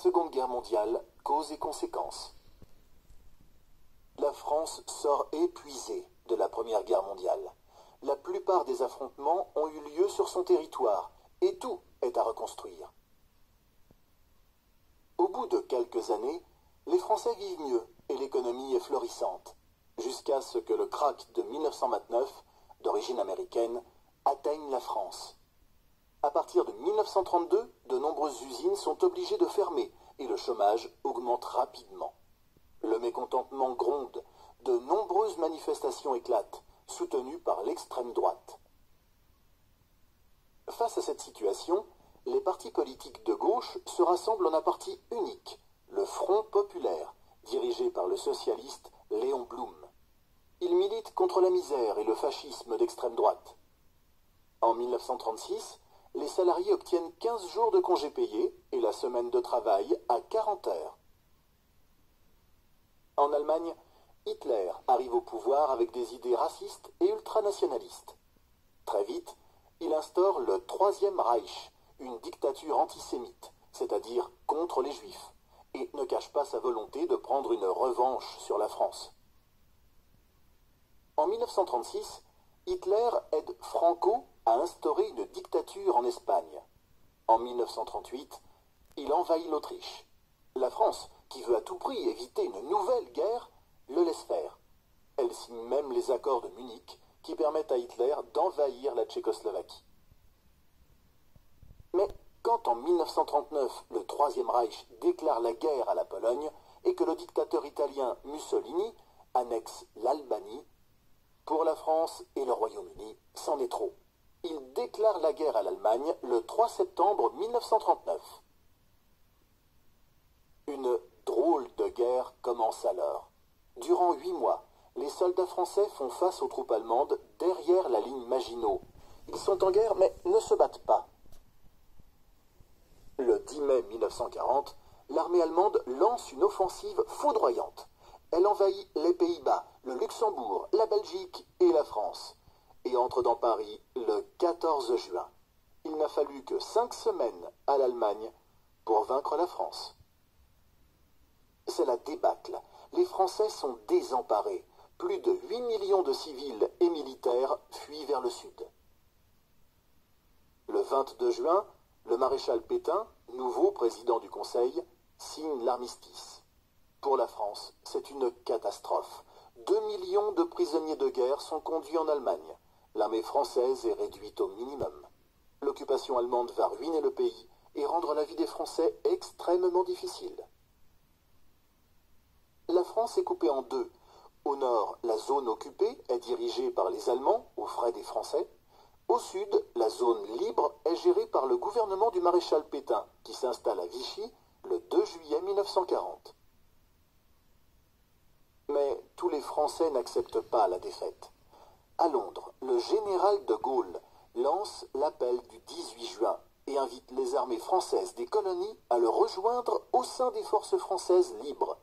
Seconde Guerre mondiale, causes et conséquences. La France sort épuisée de la Première Guerre mondiale. La plupart des affrontements ont eu lieu sur son territoire et tout est à reconstruire. Au bout de quelques années, les Français vivent mieux et l'économie est florissante, jusqu'à ce que le krach de 1929, d'origine américaine, atteigne la France. À partir de 1932, de nombreuses usines sont obligées de fermer et le chômage augmente rapidement. Le mécontentement gronde, de nombreuses manifestations éclatent, soutenues par l'extrême droite. Face à cette situation, les partis politiques de gauche se rassemblent en un parti unique, le Front populaire, dirigé par le socialiste Léon Blum. Il milite contre la misère et le fascisme d'extrême droite. En 1936, les salariés obtiennent 15 jours de congés payés et la semaine de travail à 40 heures. En Allemagne, Hitler arrive au pouvoir avec des idées racistes et ultranationalistes. Très vite, il instaure le Troisième Reich, une dictature antisémite, c'est-à-dire contre les Juifs, et ne cache pas sa volonté de prendre une revanche sur la France. En 1936, Hitler aide Franco à instaurer une dictature en Espagne. En 1938, il envahit l'Autriche. La France, qui veut à tout prix éviter une nouvelle guerre, le laisse faire. Elle signe même les accords de Munich qui permettent à Hitler d'envahir la Tchécoslovaquie. Mais quand en 1939 le Troisième Reich déclare la guerre à la Pologne et que le dictateur italien Mussolini annexe l'Albanie, pour la France et le Royaume-Uni, c'en est trop. Il déclare la guerre à l'Allemagne le 3 septembre 1939. Une drôle de guerre commence alors. Durant 8 mois, les soldats français font face aux troupes allemandes derrière la ligne Maginot. Ils sont en guerre mais ne se battent pas. Le 10 mai 1940, l'armée allemande lance une offensive foudroyante. Elle envahit les Pays-Bas, le Luxembourg, la Belgique et la France, et entre dans Paris le 14 juin. Il n'a fallu que 5 semaines à l'Allemagne pour vaincre la France. C'est la débâcle. Les Français sont désemparés. Plus de 8 millions de civils et militaires fuient vers le sud. Le 22 juin, le maréchal Pétain, nouveau président du Conseil, signe l'armistice. Pour la France, c'est une catastrophe. 2 millions de prisonniers de guerre sont conduits en Allemagne. L'armée française est réduite au minimum. L'occupation allemande va ruiner le pays et rendre la vie des Français extrêmement difficile. La France est coupée en deux. Au nord, la zone occupée est dirigée par les Allemands, aux frais des Français. Au sud, la zone libre est gérée par le gouvernement du maréchal Pétain, qui s'installe à Vichy le 2 juillet 1940. Mais tous les Français n'acceptent pas la défaite. À Londres, le général de Gaulle lance l'appel du 18 juin et invite les armées françaises des colonies à le rejoindre au sein des forces françaises libres.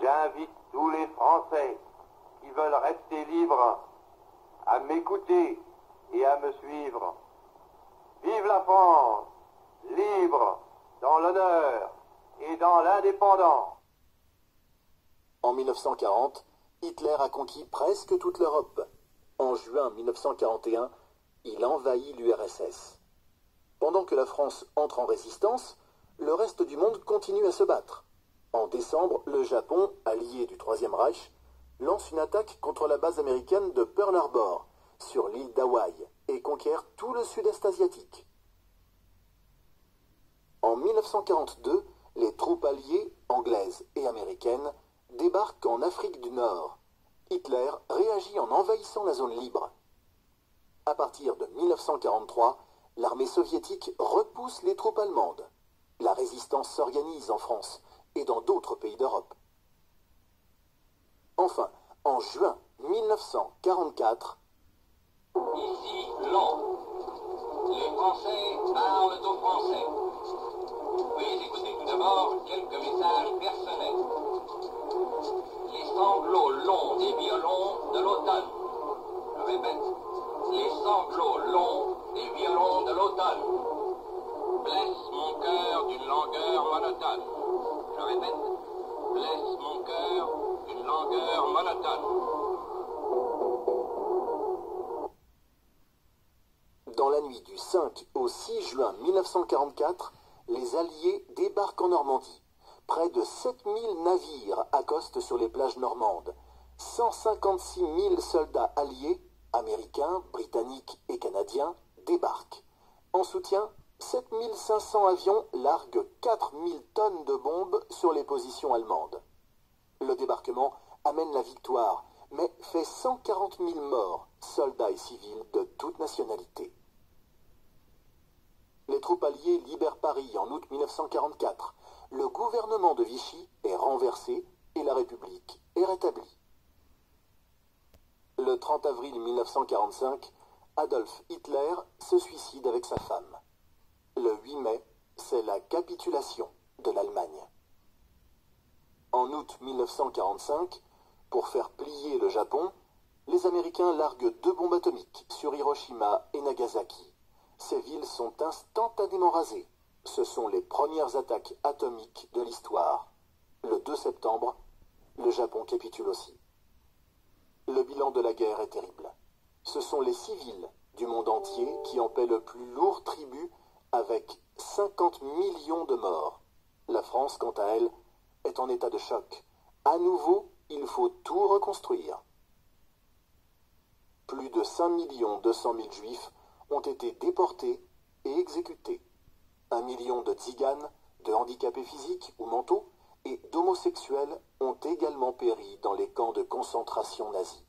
J'invite tous les Français qui veulent rester libres à m'écouter et à me suivre. Vive la France, libre, dans l'honneur et dans l'indépendance. En 1940, Hitler a conquis presque toute l'Europe. En juin 1941, il envahit l'URSS. Pendant que la France entre en résistance, le reste du monde continue à se battre. En décembre, le Japon, allié du Troisième Reich, lance une attaque contre la base américaine de Pearl Harbor, sur l'île d'Hawaï, et conquiert tout le sud-est asiatique. En 1942, les troupes alliées, anglaises et américaines, débarquent en Afrique du Nord. Hitler réagit en envahissant la zone libre. À partir de 1943, l'armée soviétique repousse les troupes allemandes. La résistance s'organise en France et dans d'autres pays d'Europe. Enfin, en juin 1944, ici Londres. Les Français parlent aux Français. Veuillez écouter tout d'abord quelques messages personnels. Les sanglots longs des violons de l'automne. Je répète, les sanglots longs des violons de l'automne blessent mon cœur d'une langue langueur monotone. Je répète, blesse mon cœur une langueur monotone. Dans la nuit du 5 au 6 juin 1944, les Alliés débarquent en Normandie. Près de 7000 navires accostent sur les plages normandes. 156 000 soldats alliés, américains, britanniques et canadiens, débarquent. En soutien, 7500 avions larguent 4000 tonnes de bombes sur les positions allemandes. Le débarquement amène la victoire, mais fait 140 000 morts, soldats et civils de toute nationalité. Les troupes alliées libèrent Paris en août 1944. Le gouvernement de Vichy est renversé et la République est rétablie. Le 30 avril 1945, Adolf Hitler se suicide avec sa femme. Le 8 mai, c'est la capitulation de l'Allemagne. En août 1945, pour faire plier le Japon, les Américains larguent 2 bombes atomiques sur Hiroshima et Nagasaki. Ces villes sont instantanément rasées. Ce sont les premières attaques atomiques de l'histoire. Le 2 septembre, le Japon capitule aussi. Le bilan de la guerre est terrible. Ce sont les civils du monde entier qui en paient le plus lourd tribut avec 50 millions de morts. La France, quant à elle, est en état de choc. À nouveau, il faut tout reconstruire. Plus de 5 200 000 juifs ont été déportés et exécutés. 1 million de tziganes, de handicapés physiques ou mentaux et d'homosexuels ont également péri dans les camps de concentration nazis.